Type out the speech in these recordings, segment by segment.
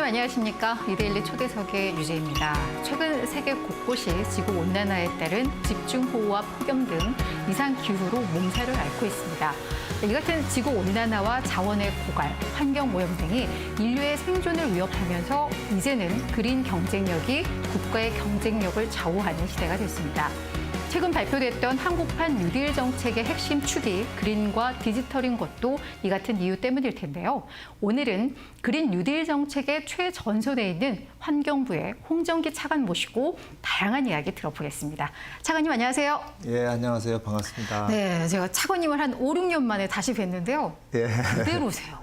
차관님 안녕하십니까? 이데일리 초대석의 유재입니다. 최근 세계 곳곳이 지구온난화에 따른 집중호우와 폭염 등 이상기후로 몸살을 앓고 있습니다. 이 같은 지구온난화와 자원의 고갈, 환경오염 등이 인류의 생존을 위협하면서 이제는 그린 경쟁력이 국가의 경쟁력을 좌우하는 시대가 됐습니다. 최근 발표됐던 한국판 뉴딜 정책의 핵심 축이 그린과 디지털인 것도 이 같은 이유 때문일 텐데요. 오늘은 그린 뉴딜 정책의 최전선에 있는 환경부의 홍정기 차관 모시고 다양한 이야기 들어보겠습니다. 차관님 안녕하세요. 예, 안녕하세요. 반갑습니다. 네, 제가 차관님을 한 5, 6년 만에 다시 뵀는데요. 예. 그대로세요.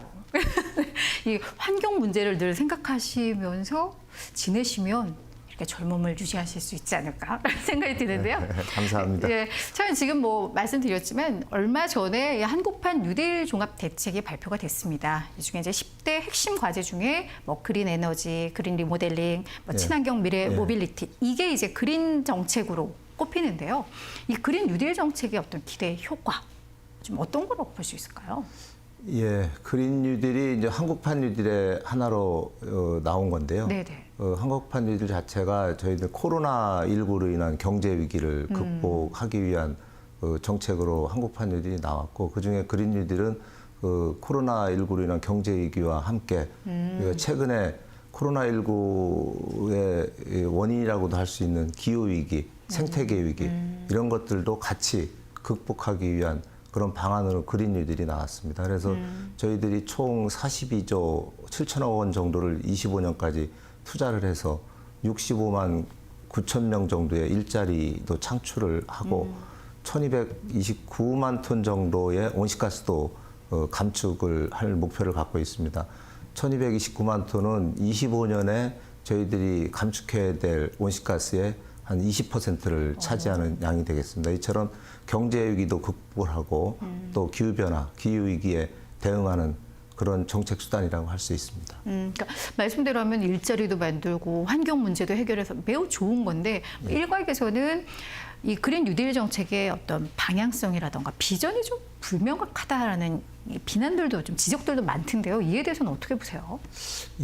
이 환경 문제를 늘 생각하시면서 지내시면 젊음을 유지하실 수 있지 않을까 생각이 드는데요. 감사합니다. 예, 저는 지금 말씀드렸지만 얼마 전에 한국판 뉴딜 종합 대책이 발표가 됐습니다. 이 중에 이제 10대 핵심 과제 중에 그린 에너지, 그린 리모델링, 친환경 미래 모빌리티 이게 이제 그린 정책으로 꼽히는데요. 이 그린 뉴딜 정책의 어떤 기대 효과 좀 어떤 거라고 볼 수 있을까요? 예, 그린 뉴딜이 이제 한국판 뉴딜의 하나로 나온 건데요. 네네. 한국판 뉴딜 자체가 저희들 코로나19로 인한 경제 위기를 극복하기 위한 정책으로 한국판 뉴딜이 나왔고, 그중에 그린 뉴딜은 코로나19로 인한 경제 위기와 함께 최근에 코로나19의 원인이라고도 할 수 있는 기후 위기, 생태계 위기 이런 것들도 같이 극복하기 위한 그런 방안으로 그린 뉴딜이 나왔습니다. 그래서 저희들이 총 42조 7천억 원 정도를 25년까지 투자를 해서 65만 9천 명 정도의 일자리도 창출을 하고 1229만 톤 정도의 온실가스도 감축을 할 목표를 갖고 있습니다. 1229만 톤은 25년에 저희들이 감축해야 될 온실가스의 한 20%를 차지하는 양이 되겠습니다. 이처럼 경제 위기도 극복을 하고 또 기후변화, 기후위기에 대응하는 그런 정책 수단이라고 할 수 있습니다. 그러니까 말씀대로 하면 일자리도 만들고 환경 문제도 해결해서 매우 좋은 건데 일각에서는 이 그린 뉴딜 정책의 어떤 방향성이라던가 비전이 좀 불명확하다라는 비난들도 좀 지적들도 많던데요. 이에 대해서는 어떻게 보세요?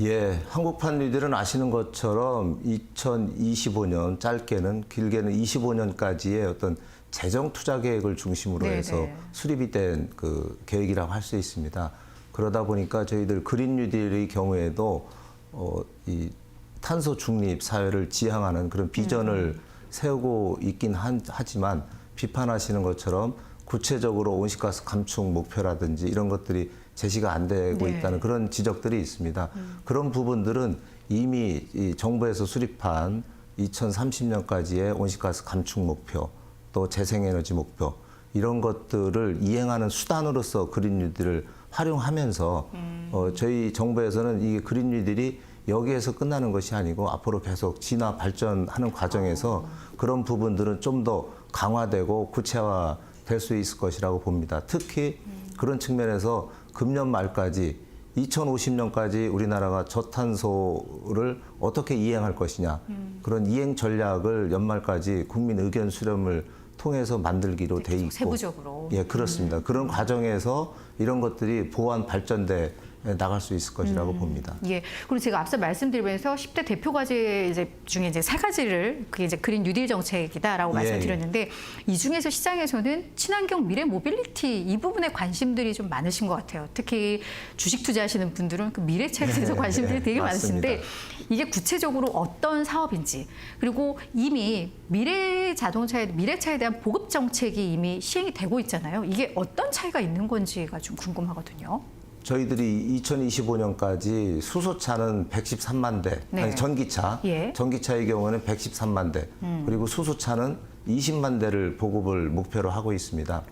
예, 한국판 뉴딜은 아시는 것처럼 2025년 짧게는 길게는 25년까지의 어떤 재정 투자 계획을 중심으로 해서 수립이 된 그 계획이라고 할 수 있습니다. 그러다 보니까 저희들 그린 뉴딜의 경우에도 이 탄소 중립 사회를 지향하는 그런 비전을 세우고 있긴 하지만 비판하시는 것처럼 구체적으로 온실가스 감축 목표라든지 이런 것들이 제시가 안 되고 있다는 그런 지적들이 있습니다. 그런 부분들은 이미 이 정부에서 수립한 2030년까지의 온실가스 감축 목표, 또 재생에너지 목표 이런 것들을 이행하는 수단으로서 그린 뉴딜을 활용하면서 저희 정부에서는 이 그린 뉴딜이 여기에서 끝나는 것이 아니고 앞으로 계속 진화 발전하는 과정에서 그런 부분들은 좀 더 강화되고 구체화될 수 있을 것이라고 봅니다. 특히 그런 측면에서 금년 말까지 2050년까지 우리나라가 저탄소를 어떻게 이행할 것이냐 그런 이행 전략을 연말까지 국민 의견 수렴을 통해서 만들기로 돼 있고 세부적으로. 예, 그렇습니다. 그런 과정에서 이런 것들이 보완 발전돼 나갈 수 있을 것이라고 봅니다. 예. 그리고 제가 앞서 말씀드리면서 10대 대표 과제 중에 이제 3가지를 그게 이제 그린 뉴딜 정책이다라고 말씀드렸는데 이 중에서 시장에서는 친환경 미래 모빌리티 이 부분에 관심들이 좀 많으신 것 같아요. 특히 주식 투자하시는 분들은 그 미래차에 대해서 관심들이 되게 많으신데 이게 구체적으로 어떤 사업인지 그리고 이미 미래차에 대한 보급 정책이 이미 시행이 되고 있잖아요. 이게 어떤 차이가 있는 건지가 좀 궁금하거든요. 저희들이 2025년까지 수소차는 113만 대, 아니 전기차의 경우는 113만 대, 그리고 수소차는 20만 대를 보급을 목표로 하고 있습니다.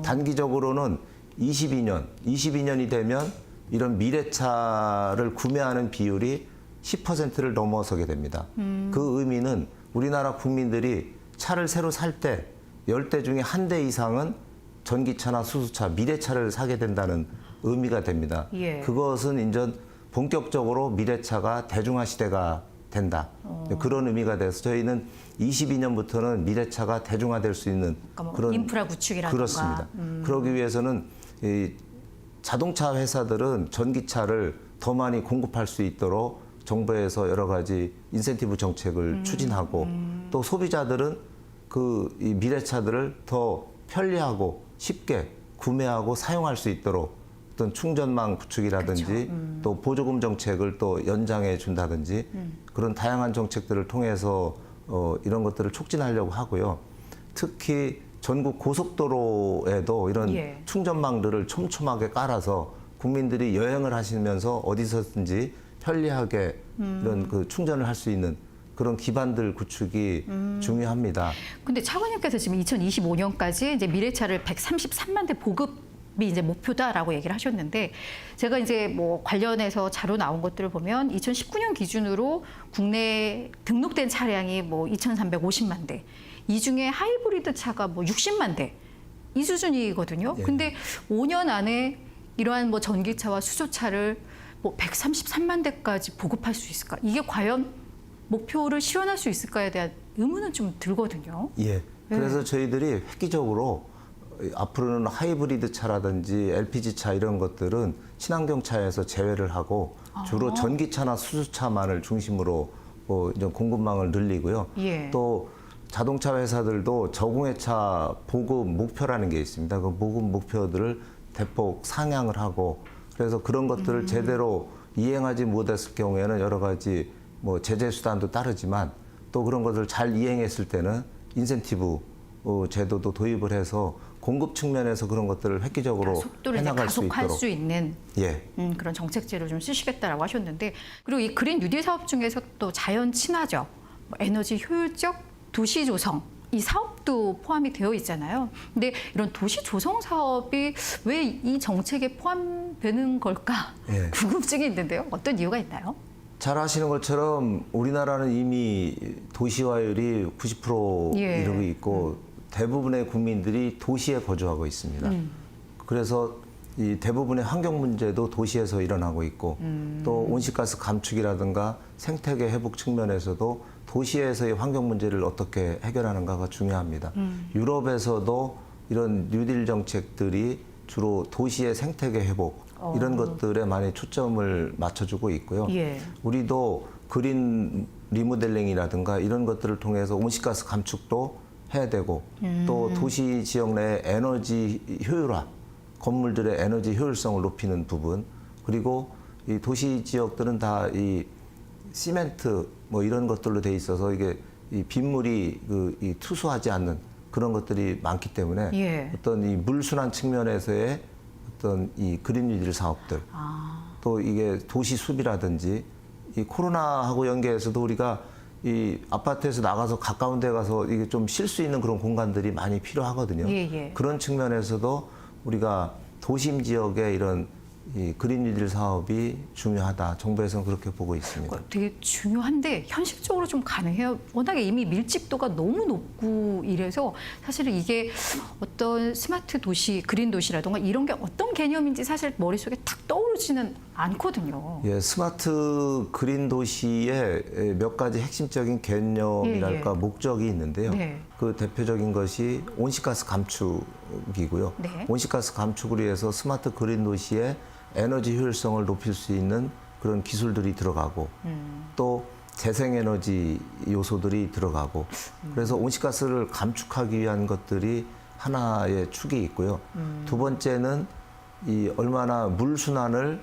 단기적으로는 22년이 되면 이런 미래차를 구매하는 비율이 10%를 넘어서게 됩니다. 그 의미는 우리나라 국민들이 차를 새로 살 때 10대 중에 1대 이상은 전기차나 수소차, 미래차를 사게 된다는 의미가 됩니다. 그것은 이제 본격적으로 미래차가 대중화 시대가 된다. 그런 의미가 돼서 저희는 22년부터는 미래차가 대중화될 수 있는 그런 인프라 구축이라든가. 그렇습니다. 그러기 위해서는 이 자동차 회사들은 전기차를 더 많이 공급할 수 있도록 정부에서 여러 가지 인센티브 정책을 추진하고 또 소비자들은 이 미래차들을 더 편리하고 쉽게 구매하고 사용할 수 있도록 어떤 충전망 구축이라든지 또 보조금 정책을 또 연장해 준다든지 그런 다양한 정책들을 통해서 이런 것들을 촉진하려고 하고요. 특히 전국 고속도로에도 이런 예. 충전망들을 촘촘하게 깔아서 국민들이 여행을 하시면서 어디서든지 편리하게 이런 그 충전을 할 수 있는 그런 기반들 구축이 중요합니다. 근데 차관님께서 지금 2025년까지 이제 미래차를 133만 대 보급이 이제 목표다라고 얘기를 하셨는데 제가 이제 뭐 관련해서 자료 나온 것들을 보면 2019년 기준으로 국내 등록된 차량이 뭐 2,350만 대, 이 중에 하이브리드 차가 뭐 60만 대 이 수준이거든요. 예. 근데 5년 안에 이러한 뭐 전기차와 수소차를 뭐 133만 대까지 보급할 수 있을까? 이게 과연 목표를 실현할 수 있을까에 대한 의문은 좀 들거든요. 예. 그래서 저희들이 획기적으로 앞으로는 하이브리드 차라든지 LPG 차 이런 것들은 친환경 차에서 제외를 하고 주로 전기차나 수소차만을 중심으로 이제 공급망을 늘리고요. 예. 또 자동차 회사들도 저공해차 보급 목표라는 게 있습니다. 그 보급 목표들을 대폭 상향을 하고 그래서 그런 것들을 제대로 이행하지 못했을 경우에는 여러 가지 뭐 제재 수단도 따르지만 또 그런 것을 잘 이행했을 때는 인센티브 제도도 도입을 해서 공급 측면에서 그런 것들을 획기적으로 속도를 이제 해나갈 수 가속할 있도록. 수 있는 예. 그런 정책제를 좀 쓰시겠다라고 하셨는데 그리고 이 그린 뉴딜 사업 중에서 또 자연 친화적, 뭐 에너지 효율적 도시 조성 이 사업도 포함이 되어 있잖아요. 근데 이런 도시 조성 사업이 왜 이 정책에 포함되는 걸까 예. 궁금증이 있는데요. 어떤 이유가 있나요? 잘 아시는 것처럼 우리나라는 이미 도시화율이 90% 예. 이르고 있고 대부분의 국민들이 도시에 거주하고 있습니다. 그래서 이 대부분의 환경 문제도 도시에서 일어나고 있고 또 온실가스 감축이라든가 생태계 회복 측면에서도 도시에서의 환경 문제를 어떻게 해결하는가가 중요합니다. 유럽에서도 이런 뉴딜 정책들이 주로 도시의 생태계 회복 이런 것들에 많이 초점을 맞춰주고 있고요. 예. 우리도 그린 리모델링이라든가 이런 것들을 통해서 온실가스 감축도 해야 되고 또 도시 지역 내 에너지 효율화, 건물들의 에너지 효율성을 높이는 부분 그리고 이 도시 지역들은 다 이 시멘트 뭐 이런 것들로 돼 있어서 이게 이 빗물이 이 투수하지 않는 그런 것들이 많기 때문에 예. 어떤 이 물순환 측면에서의 어떤 이 그린 뉴딜 사업들 또 이게 도시 숲이라든지 이 코로나하고 연계해서도 우리가 이 아파트에서 나가서 가까운 데 가서 이게 좀 쉴 수 있는 그런 공간들이 많이 필요하거든요. 예, 예. 그런 측면에서도 우리가 도심 지역의 이런 이 그린 뉴딜 사업이 중요하다. 정부에서는 그렇게 보고 있습니다. 되게 중요한데 현실적으로 좀 가능해요. 워낙에 이미 밀집도가 너무 높고 이래서 사실은 이게 어떤 스마트 도시, 그린 도시라든가 이런 게 어떤 개념인지 사실 머릿속에 탁 떠오르지는 않거든요. 예, 스마트 그린 도시의 몇 가지 핵심적인 개념이랄까 예, 예. 목적이 있는데요. 네. 그 대표적인 것이 온실가스 감축이고요. 네. 온실가스 감축을 위해서 스마트 그린 도시의 에너지 효율성을 높일 수 있는 그런 기술들이 들어가고 또 재생에너지 요소들이 들어가고 그래서 온실가스를 감축하기 위한 것들이 하나의 축이 있고요. 두 번째는 이 얼마나 물 순환을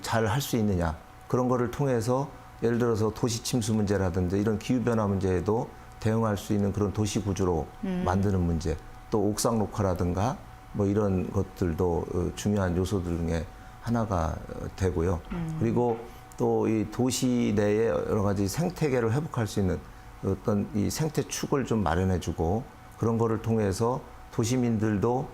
잘 할 수 있느냐 그런 거를 통해서 예를 들어서 도시 침수 문제라든지 이런 기후 변화 문제에도 대응할 수 있는 그런 도시 구조로 만드는 문제 또 옥상 녹화라든가 뭐 이런 것들도 중요한 요소들 중에 하나가 되고요. 그리고 또 이 도시 내에 여러 가지 생태계를 회복할 수 있는 어떤 이 생태축을 좀 마련해주고 그런 거를 통해서 도시민들도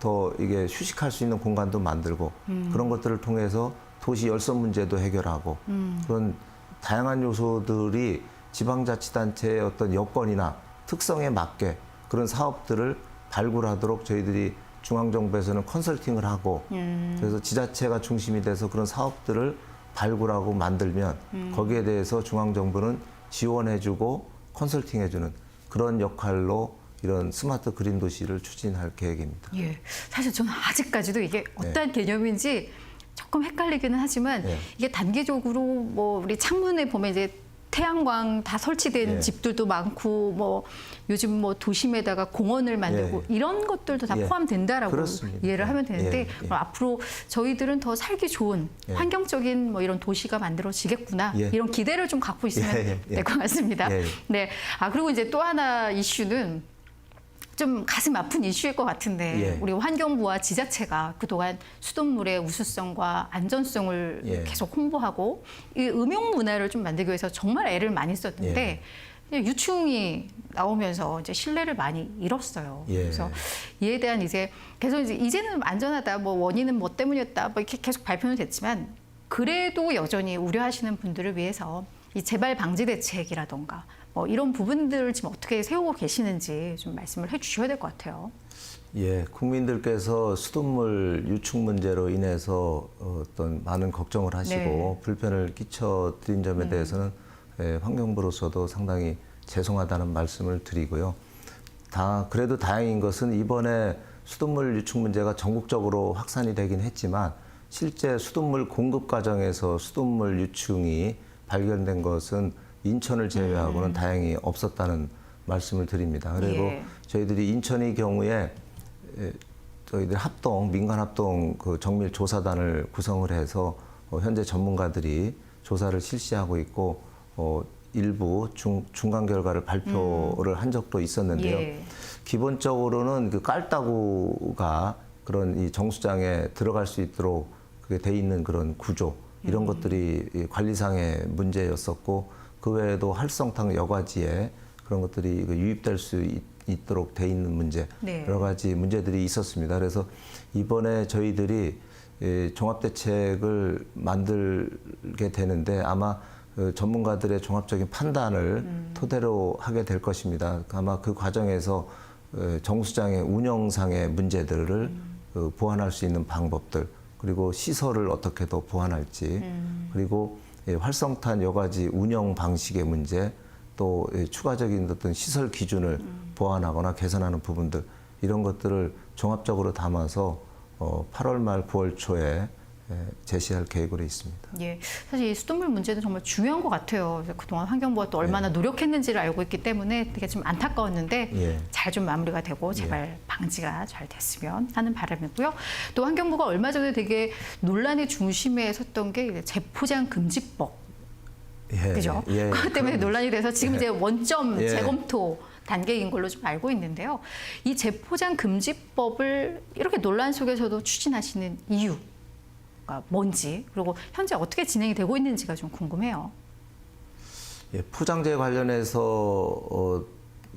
더 이게 휴식할 수 있는 공간도 만들고 그런 것들을 통해서 도시 열섬 문제도 해결하고 그런 다양한 요소들이 지방자치단체의 어떤 여건이나 특성에 맞게 그런 사업들을 발굴하도록 저희들이 중앙정부에서는 컨설팅을 하고 그래서 지자체가 중심이 돼서 그런 사업들을 발굴하고 만들면 거기에 대해서 중앙정부는 지원해주고 컨설팅해주는 그런 역할로 이런 스마트 그린 도시를 추진할 계획입니다. 예, 사실 저는 아직까지도 이게 어떤 개념인지 조금 헷갈리기는 하지만 예. 이게 단계적으로 뭐 우리 창문에 보면 이제 태양광 다 설치된 예. 집들도 많고 뭐 요즘 뭐 도심에다가 공원을 만들고 예. 이런 것들도 다 예. 포함된다라고 그렇습니다. 이해를 하면 되는데 예. 예. 그럼 앞으로 저희들은 더 살기 좋은 예. 환경적인 뭐 이런 도시가 만들어지겠구나 예. 이런 기대를 좀 갖고 있으면 예. 예. 될 것 같습니다. 예. 네. 아 그리고 이제 또 하나 이슈는 좀 가슴 아픈 이슈일 것 같은데 예. 우리 환경부와 지자체가 그동안 수돗물의 우수성과 안전성을 예. 계속 홍보하고 이 음용 문화를 좀 만들기 위해서 정말 애를 많이 썼는데 유충이 나오면서 이제 신뢰를 많이 잃었어요. 예. 그래서 이에 대한 이제 계속 이제는 안전하다, 뭐 원인은 뭐 때문이었다, 뭐 이렇게 계속 발표는 됐지만 그래도 여전히 우려하시는 분들을 위해서 이 재발 방지 대책이라던가 뭐 이런 부분들을 지금 어떻게 세우고 계시는지 좀 말씀을 해주셔야 될 것 같아요. 예, 국민들께서 수돗물 유충 문제로 인해서 어떤 많은 걱정을 하시고 네. 불편을 끼쳐드린 점에 대해서는 환경부로서도 상당히 죄송하다는 말씀을 드리고요. 그래도 다행인 것은 이번에 수돗물 유충 문제가 전국적으로 확산이 되긴 했지만 실제 수돗물 공급 과정에서 수돗물 유충이 발견된 것은 인천을 제외하고는 다행히 없었다는 말씀을 드립니다. 그리고 예. 저희들이 인천의 경우에 저희들 민간 합동 그 정밀 조사단을 구성을 해서 현재 전문가들이 조사를 실시하고 있고 일부 중간 결과를 발표를 한 적도 있었는데요. 예. 기본적으로는 그 깔따구가 그런 이 정수장에 들어갈 수 있도록 그게 돼 있는 그런 구조 이런 것들이 이 관리상의 문제였었고 그 외에도 활성탄 여과지에 그런 것들이 유입될 수 있도록 돼 있는 문제 네. 여러 가지 문제들이 있었습니다. 그래서 이번에 저희들이 종합대책을 만들게 되는데 아마 전문가들의 종합적인 판단을 토대로 하게 될 것입니다. 아마 그 과정에서 정수장의 운영상의 문제들을 보완할 수 있는 방법들 그리고 시설을 어떻게 더 보완할지 그리고 활성탄 여과지 운영 방식의 문제 또 추가적인 어떤 시설 기준을 보완하거나 개선하는 부분들 이런 것들을 종합적으로 담아서 8월 말 9월 초에 제시할 계획으로 있습니다. 예, 사실 이 수돗물 문제는 정말 중요한 것 같아요. 그래서 그동안 환경부가 또 얼마나 노력했는지를 알고 있기 때문에 되게 좀 안타까웠는데 예. 잘 좀 마무리가 되고 제발 방지가 잘 됐으면 하는 바람이고요. 또 환경부가 얼마 전에 되게 논란의 중심에 섰던 게 재포장 금지법. 예, 그죠? 예, 그것 때문에 논란이 돼서 지금 이제 원점 예. 재검토 단계인 걸로 좀 알고 있는데요. 이 재포장 금지법을 이렇게 논란 속에서도 추진하시는 이유가 뭔지 그리고 현재 어떻게 진행이 되고 있는지가 좀 궁금해요. 예, 포장재 관련해서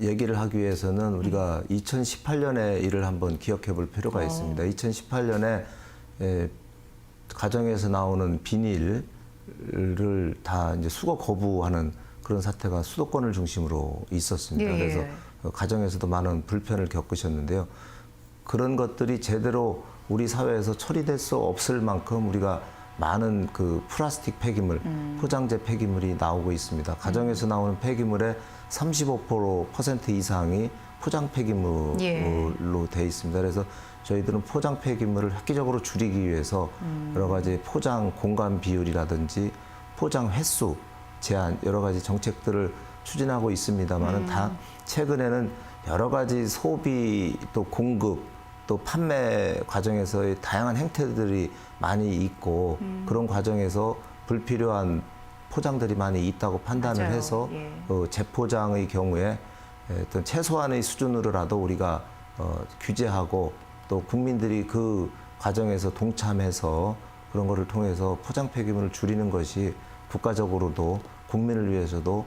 얘기를 하기 위해서는 우리가 2018년의 일을 한번 기억해 볼 필요가 있습니다. 2018년에 가정에서 나오는 비닐을 다 이제 수거 거부하는 그런 사태가 수도권을 중심으로 있었습니다. 예. 그래서 가정에서도 많은 불편을 겪으셨는데요. 그런 것들이 제대로 우리 사회에서 처리될 수 없을 만큼 우리가 많은 그 플라스틱 폐기물, 포장재 폐기물이 나오고 있습니다. 가정에서 나오는 폐기물의 35% 이상이 포장 폐기물로 돼 있습니다. 그래서 저희들은 포장 폐기물을 획기적으로 줄이기 위해서 여러 가지 포장 공간 비율이라든지 포장 횟수 제한 여러 가지 정책들을 추진하고 있습니다만은 다 최근에는 여러 가지 소비 또 공급 또 판매 과정에서의 다양한 행태들이 많이 있고 그런 과정에서 불필요한 포장들이 많이 있다고 판단을 맞아요. 해서 예. 재포장의 경우에 어떤 최소한의 수준으로라도 우리가 규제하고 또 국민들이 그 과정에서 동참해서 그런 거를 통해서 포장 폐기물을 줄이는 것이 국가적으로도 국민을 위해서도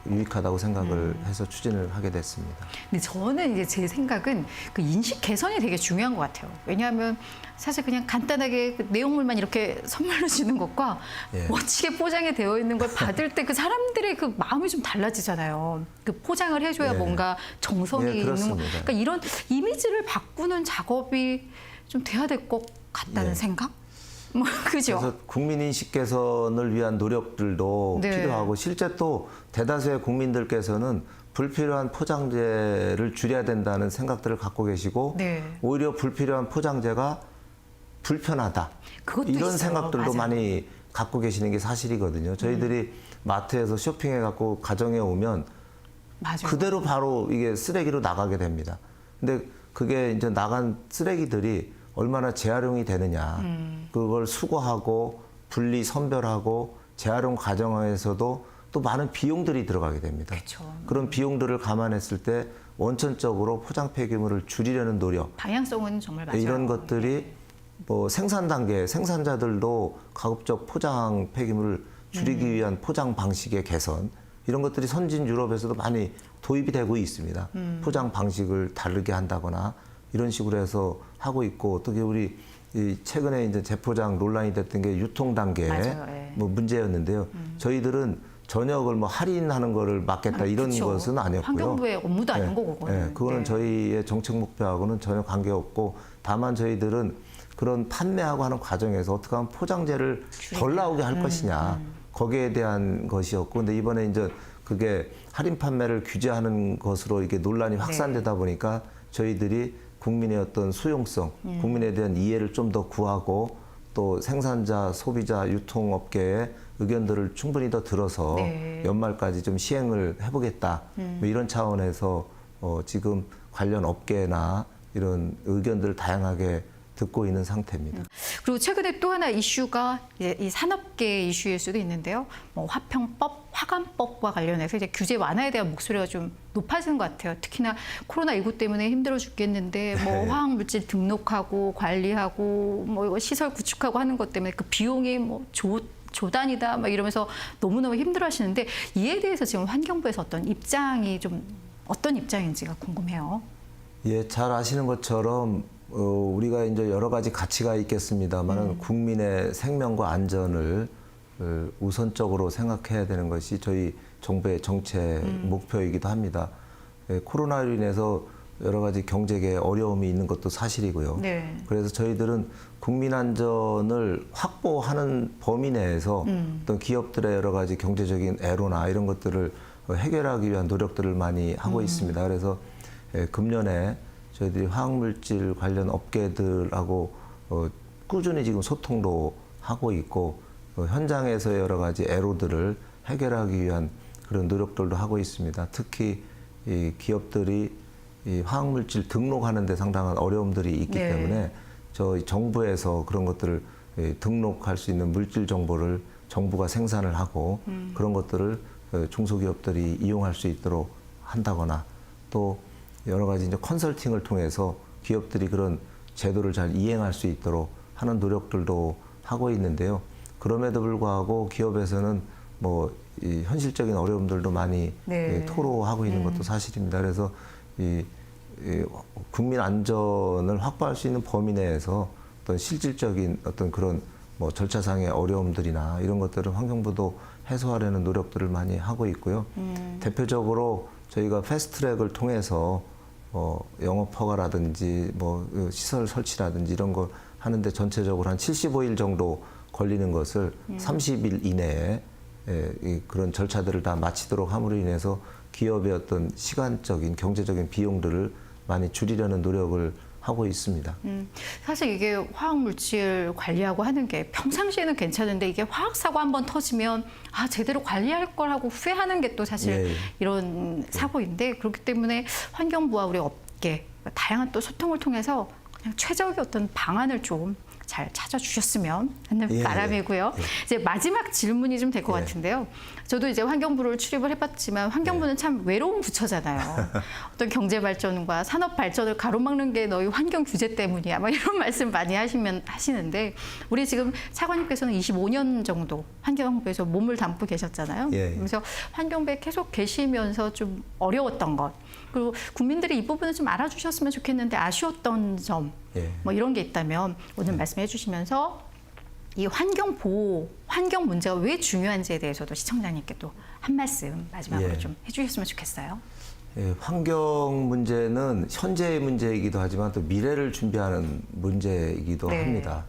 유익하다고 생각을 해서 추진을 하게 됐습니다. 근데 저는 이제 제 생각은 그 인식 개선이 되게 중요한 것 같아요. 왜냐하면 사실 그냥 간단하게 그 내용물만 이렇게 선물로 주는 것과 예. 멋지게 포장이 되어 있는 걸 받을 때 그 사람들의 그 마음이 좀 달라지잖아요. 그 포장을 해줘야 예. 뭔가 정성이 예, 있는 거. 그렇습니다. 그러니까 이런 이미지를 바꾸는 작업이 좀 돼야 될 것 같다는 예. 생각? 뭐 그죠? 그래서 국민 인식 개선을 위한 노력들도 네. 필요하고 실제 또 대다수의 국민들께서는 불필요한 포장재를 줄여야 된다는 생각들을 갖고 계시고 네. 오히려 불필요한 포장재가 불편하다. 그것도 이런 있어요. 생각들도 맞아요. 많이 갖고 계시는 게 사실이거든요. 저희들이 마트에서 쇼핑해 갖고 가정에 오면 맞아요. 그대로 바로 이게 쓰레기로 나가게 됩니다. 근데 그게 이제 나간 쓰레기들이 얼마나 재활용이 되느냐. 그걸 수거하고 분리 선별하고 재활용 과정에서도 또 많은 비용들이 들어가게 됩니다. 그렇죠. 그런 비용들을 감안했을 때 원천적으로 포장 폐기물을 줄이려는 노력, 방향성은 정말 맞아요. 이런 것들이 뭐 생산 단계 생산자들도 가급적 포장 폐기물을 줄이기 위한 포장 방식의 개선, 이런 것들이 선진 유럽에서도 많이 도입이 되고 있습니다. 포장 방식을 다르게 한다거나 이런 식으로 해서 하고 있고, 특히 우리 이 최근에 이제 재포장 논란이 됐던 게 유통 단계 맞아요. 예. 뭐 문제였는데요. 저희들은 전역을 뭐 할인하는 거를 막겠다 이런 그쵸. 것은 아니었고요. 환경부의 업무도 아닌 네. 거고 그거는. 네, 그거는 네. 저희의 정책 목표하고는 전혀 관계없고, 다만 저희들은 그런 판매하고 하는 과정에서 어떻게 하면 포장재를 덜 나오게 할 것이냐, 거기에 대한 것이었고, 근데 이번에 이제 그게 할인 판매를 규제하는 것으로 이게 논란이 확산되다 보니까 저희들이 국민의 어떤 수용성, 국민에 대한 이해를 좀 더 구하고, 또 생산자, 소비자, 유통업계의 의견들을 충분히 더 들어서 네. 연말까지 좀 시행을 해보겠다. 뭐 이런 차원에서 지금 관련 업계나 이런 의견들을 다양하게 듣고 있는 상태입니다. 그리고 최근에 또 하나 이슈가 이제 이 산업계 이슈일 수도 있는데요. 뭐 화평법, 화관법과 관련해서 이제 규제 완화에 대한 목소리가 좀 높아지는 것 같아요. 특히나 코로나19 때문에 힘들어 죽겠는데 뭐 네. 화학물질 등록하고 관리하고 뭐 이거 시설 구축하고 하는 것 때문에 그 비용이 뭐 조단이다 막 이러면서 너무너무 힘들어하시는데, 이에 대해서 지금 환경부에서 어떤 입장이 좀 어떤 입장인지가 궁금해요. 예, 잘 아시는 것처럼 우리가 이제 여러 가지 가치가 있겠습니다만은 국민의 생명과 안전을 우선적으로 생각해야 되는 것이 저희 정부의 정책 목표이기도 합니다. 예, 코로나로 인해서 여러 가지 경제계 어려움이 있는 것도 사실이고요. 네. 그래서 저희들은 국민 안전을 확보하는 범위 내에서 어떤 기업들의 여러 가지 경제적인 애로나 이런 것들을 해결하기 위한 노력들을 많이 하고 있습니다. 그래서 금년에 저희들이 화학물질 관련 업계들하고 꾸준히 지금 소통도 하고 있고, 현장에서의 여러 가지 애로들을 해결하기 위한 그런 노력들도 하고 있습니다. 특히 이 기업들이 이 화학물질 등록하는 데 상당한 어려움들이 있기 네. 때문에 저희 정부에서 그런 것들을 등록할 수 있는 물질 정보를 정부가 생산을 하고 그런 것들을 중소기업들이 이용할 수 있도록 한다거나, 또 여러 가지 이제 컨설팅을 통해서 기업들이 그런 제도를 잘 이행할 수 있도록 하는 노력들도 하고 있는데요. 그럼에도 불구하고 기업에서는 뭐 이 현실적인 어려움들도 많이 네. 토로하고 있는 것도 사실입니다. 그래서 이 국민 안전을 확보할 수 있는 범위 내에서 어떤 실질적인 어떤 그런 뭐 절차상의 어려움들이나 이런 것들은 환경부도 해소하려는 노력들을 많이 하고 있고요. 대표적으로 저희가 패스트트랙을 통해서 영업 허가라든지 뭐 시설 설치라든지 이런 거 하는데 전체적으로 한 75일 정도 걸리는 것을 30일 이내에 그런 절차들을 다 마치도록 함으로 인해서 기업의 어떤 시간적인 경제적인 비용들을 많이 줄이려는 노력을 하고 있습니다. 사실 이게 화학물질 관리하고 하는 게 평상시에는 괜찮은데, 이게 화학사고 한번 터지면 제대로 관리할 걸 하고 후회하는 게 또 사실 예. 이런 사고인데, 그렇기 때문에 환경부와 우리 업계 다양한 또 소통을 통해서 그냥 최적의 어떤 방안을 좀 잘 찾아주셨으면 하는 예, 바람이고요. 예. 이제 마지막 질문이 좀 될 것 예. 같은데요. 저도 이제 환경부를 출입을 해봤지만 환경부는 참 외로운 부처잖아요. 어떤 경제 발전과 산업 발전을 가로막는 게 너희 환경 규제 때문이야, 막 이런 말씀 많이 하시는데, 우리 지금 차관님께서는 25년 정도 환경부에서 몸을 담고 계셨잖아요. 예. 그래서 환경부에 계속 계시면서 좀 어려웠던 것, 그리고 국민들이 이 부분을 좀 알아주셨으면 좋겠는데 아쉬웠던 점, 예. 뭐 이런 게 있다면 오늘 말씀해 주시면서 이 환경 보호, 환경 문제가 왜 중요한지에 대해서도 시청자님께 또 한 말씀 마지막으로 예. 좀 해주셨으면 좋겠어요. 예, 환경 문제는 현재의 문제이기도 하지만 또 미래를 준비하는 문제이기도 네. 합니다.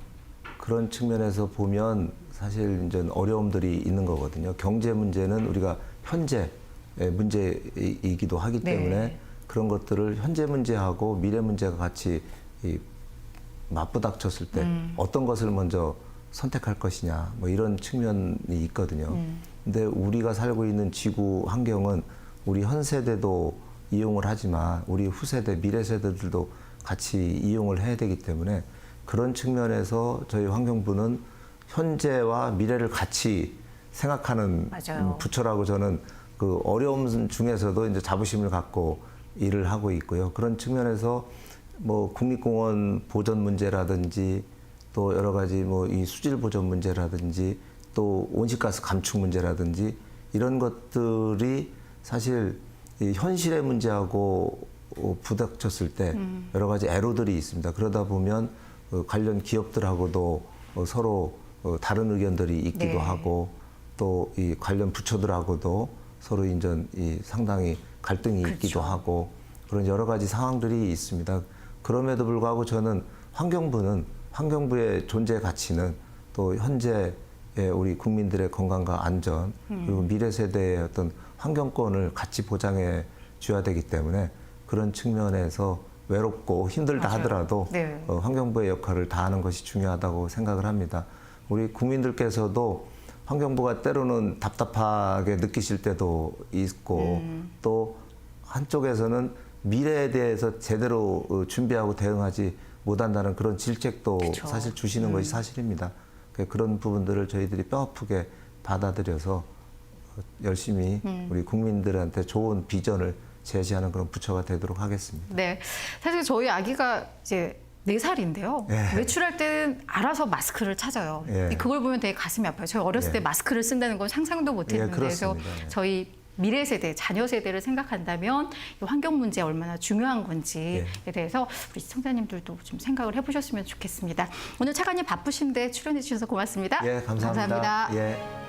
그런 측면에서 보면 사실 이제 어려움들이 있는 거거든요. 경제 문제는 우리가 현재 문제이기도 하기 네. 때문에 그런 것들을 현재 문제하고 미래 문제가 같이 맞부닥쳤을 때 어떤 것을 먼저 선택할 것이냐 뭐 이런 측면이 있거든요. 근데 우리가 살고 있는 지구 환경은 우리 현 세대도 이용을 하지만 우리 후세대, 미래 세대들도 같이 이용을 해야 되기 때문에 그런 측면에서 저희 환경부는 현재와 미래를 같이 생각하는 맞아요. 부처라고 저는 그 어려움 중에서도 이제 자부심을 갖고 일을 하고 있고요. 그런 측면에서 뭐 국립공원 보전 문제라든지 또 여러 가지 뭐 이 수질 보전 문제라든지 또 온실가스 감축 문제라든지 이런 것들이 사실 이 현실의 문제하고 부닥쳤을 때 여러 가지 애로들이 있습니다. 그러다 보면 관련 기업들하고도 서로 다른 의견들이 있기도 네. 하고 또 이 관련 부처들하고도 서로 인전 이 상당히 갈등이 그렇죠. 있기도 하고 그런 여러 가지 상황들이 있습니다. 그럼에도 불구하고 저는 환경부의 존재 가치는 또 현재의 우리 국민들의 건강과 안전 그리고 미래 세대의 어떤 환경권을 같이 보장해 줘야 되기 때문에 그런 측면에서 외롭고 힘들다 맞아요. 하더라도 네. 환경부의 역할을 다하는 것이 중요하다고 생각을 합니다. 우리 국민들께서도 환경부가 때로는 답답하게 느끼실 때도 있고 또 한쪽에서는 미래에 대해서 제대로 준비하고 대응하지 못한다는 그런 질책도 그쵸. 사실 주시는 것이 사실입니다. 그런 부분들을 저희들이 뼈아프게 받아들여서 열심히 우리 국민들한테 좋은 비전을 제시하는 그런 부처가 되도록 하겠습니다. 네, 사실 저희 아기가 이제 4살인데요. 예. 외출할 때는 알아서 마스크를 찾아요. 예. 그걸 보면 되게 가슴이 아파요. 저희 어렸을 예. 때 마스크를 쓴다는 건 상상도 못했는데 예, 그래서 그렇습니다. 예. 저희 미래 세대, 자녀 세대를 생각한다면 이 환경 문제 얼마나 중요한 건지에 대해서 우리 시청자님들도 좀 생각을 해보셨으면 좋겠습니다. 오늘 차관님 바쁘신데 출연해 주셔서 고맙습니다. 예, 감사합니다. 감사합니다. 예.